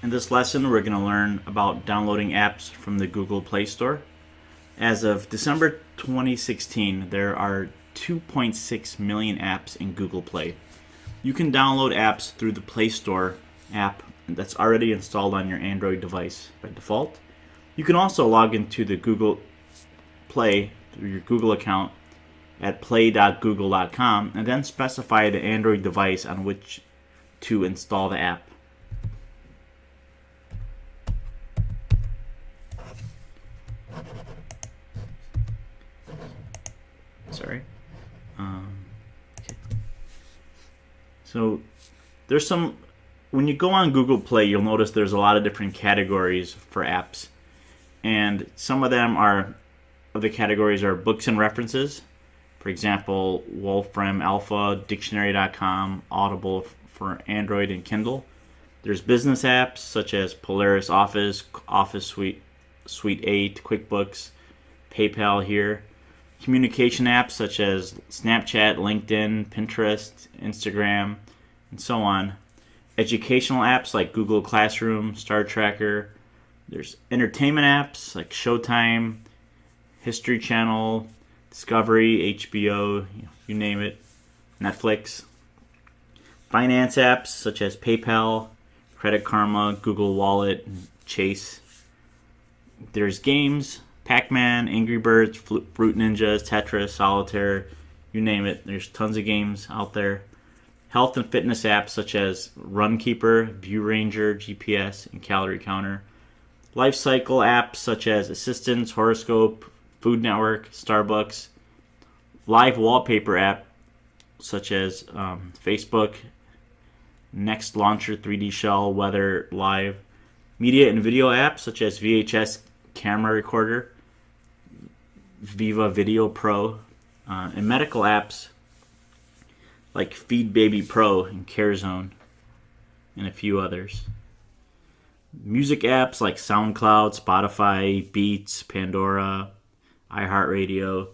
In this lesson, we're going to learn about downloading apps from the Google Play Store. As of December 2016, there are 2.6 million apps in Google Play. You can download apps through the Play Store app that's already installed on your Android device by default. You can also log into the Google Play through your Google account at play.google.com and then specify the Android device on which to install the app. Sorry. Okay. So there's some, when you go on Google Play, you'll notice there's a lot of different categories for apps. And some of them the categories are books and references. For example, Wolfram Alpha, Dictionary.com, Audible for Android and Kindle. There's business apps such as Polaris Office, Office Suite 8, QuickBooks, PayPal here. Communication apps such as Snapchat, LinkedIn, Pinterest, Instagram, and so on. Educational apps like Google Classroom, Star Tracker. There's entertainment apps like Showtime, History Channel, Discovery, HBO, you name it, Netflix. Finance apps such as PayPal, Credit Karma, Google Wallet, and Chase. There's games, Pac-Man, Angry Birds, Fruit Ninjas, Tetris, Solitaire, you name it. There's tons of games out there. Health and fitness apps such as Runkeeper, View Ranger, GPS, and Calorie Counter. Life cycle apps such as Assistance, Horoscope, Food Network, Starbucks. Live wallpaper app such as Facebook, Next Launcher, 3D Shell, Weather Live. Media and video apps such as VHS Camera Recorder, Viva Video Pro, and medical apps like Feed Baby Pro and CareZone, and a few others. Music apps like SoundCloud, Spotify, Beats, Pandora, iHeartRadio.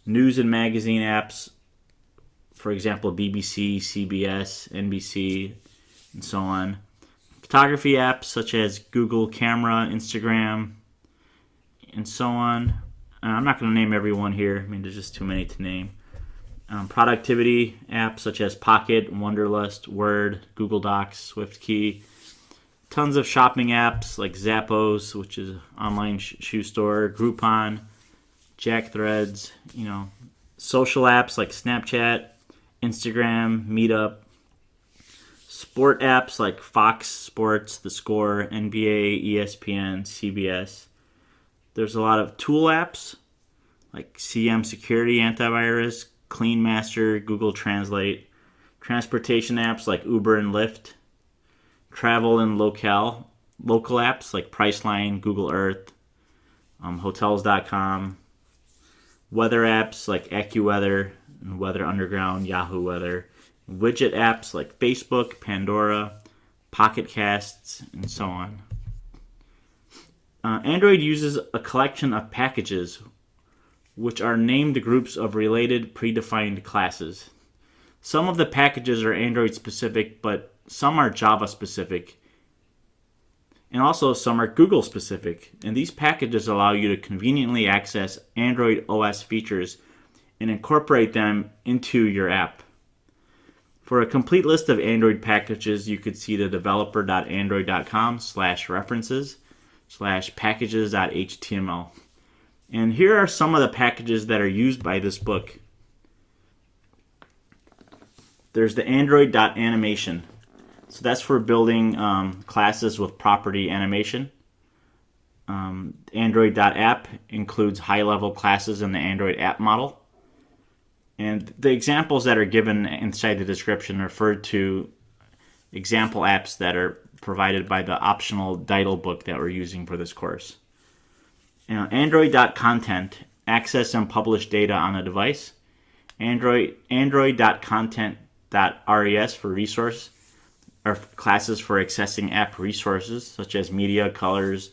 News and magazine apps, for example, BBC, CBS, NBC, and so on. Photography apps such as Google Camera, Instagram, and so on. I'm not going to name everyone here. I mean, there's just too many to name. Productivity apps such as Pocket, Wunderlist, Word, Google Docs, SwiftKey. Tons of shopping apps like Zappos, which is an online shoe store, Groupon, JackThreads, social apps like Snapchat, Instagram, Meetup. Sport apps like Fox Sports, The Score, NBA, ESPN, CBS. There's a lot of tool apps like CM Security Antivirus, Clean Master, Google Translate. Transportation apps like Uber and Lyft. Travel and local apps like Priceline, Google Earth, Hotels.com. Weather apps like AccuWeather and Weather Underground, Yahoo Weather. Widget apps like Facebook, Pandora, Pocket Casts, and so on. Android uses a collection of packages which are named groups of related predefined classes. Some of the packages are Android specific, but some are Java specific. And also some are Google specific. And these packages allow you to conveniently access Android OS features and incorporate them into your app. For a complete list of Android packages, you could see the developer.android.com/references/packages.html. And here are some of the packages that are used by this book. There's the Android.animation. So that's for building classes with property animation. Android.app includes high-level classes in the Android app model. And the examples that are given inside the description refer to example apps that are provided by the optional Didle book that we're using for this course. Android.content, access and publish data on a device. Android.content.res for resource, or classes for accessing app resources such as media, colors,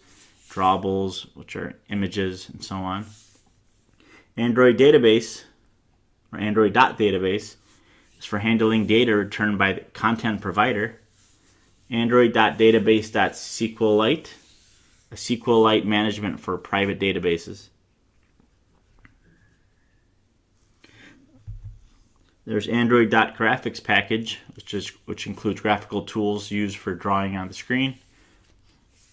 drawables, which are images, and so on. Android database, or Android.database, is for handling data returned by the content provider. Android.database.SQLite, a SQLite management for private databases. There's Android.graphics package, which includes graphical tools used for drawing on the screen.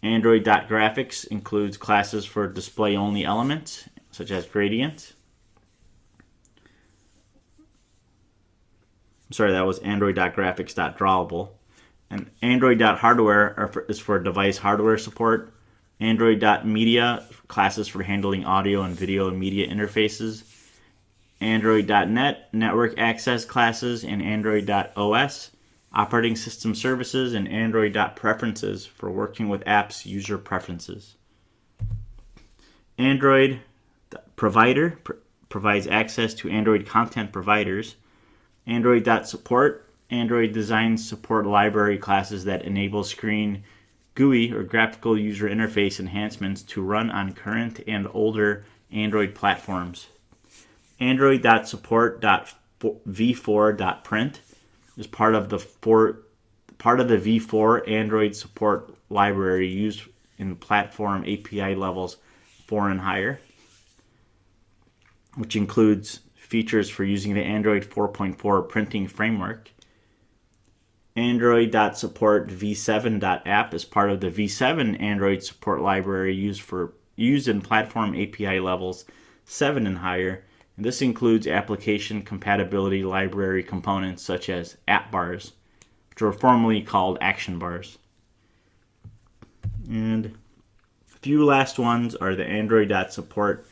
Android.graphics includes classes for display-only elements, such as gradient. Sorry, that was Android.graphics.drawable. And Android.hardware is for device hardware support. Android.media, classes for handling audio and video and media interfaces. Android.net, network access classes, and Android.os, operating system services, and Android.preferences for working with apps user preferences. Android provider provides access to Android content providers. Android.support, Android design support library classes that enable screen GUI or graphical user interface enhancements to run on current and older Android platforms. Android.support.v4.print is part of the v4 Android support library used in platform API levels 4 and higher, which includes features for using the Android 4.4 printing framework. Android.support v7.app is part of the v7 Android support library used in platform API levels 7 and higher. And this includes application compatibility library components such as app bars, which were formerly called action bars. And a few last ones are the Android.support.v7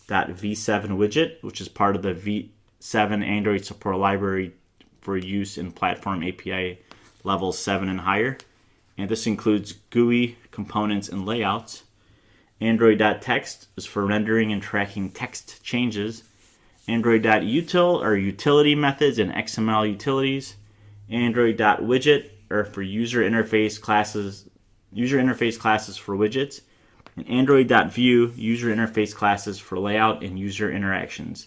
widget, which is part of the v7 Android support library for use in platform API levels 7 and higher. And this includes GUI components and layouts. Android.text is for rendering and tracking text changes. Android.util are utility methods and XML utilities. Android.widget are for user interface classes for widgets. And Android.view user interface classes for layout and user interactions.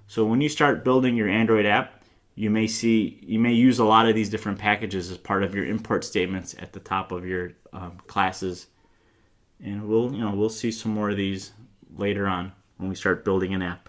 So when you start building your Android app, you may use a lot of these different packages as part of your import statements at the top of your classes. And we'll see some more of these later on when we start building an app.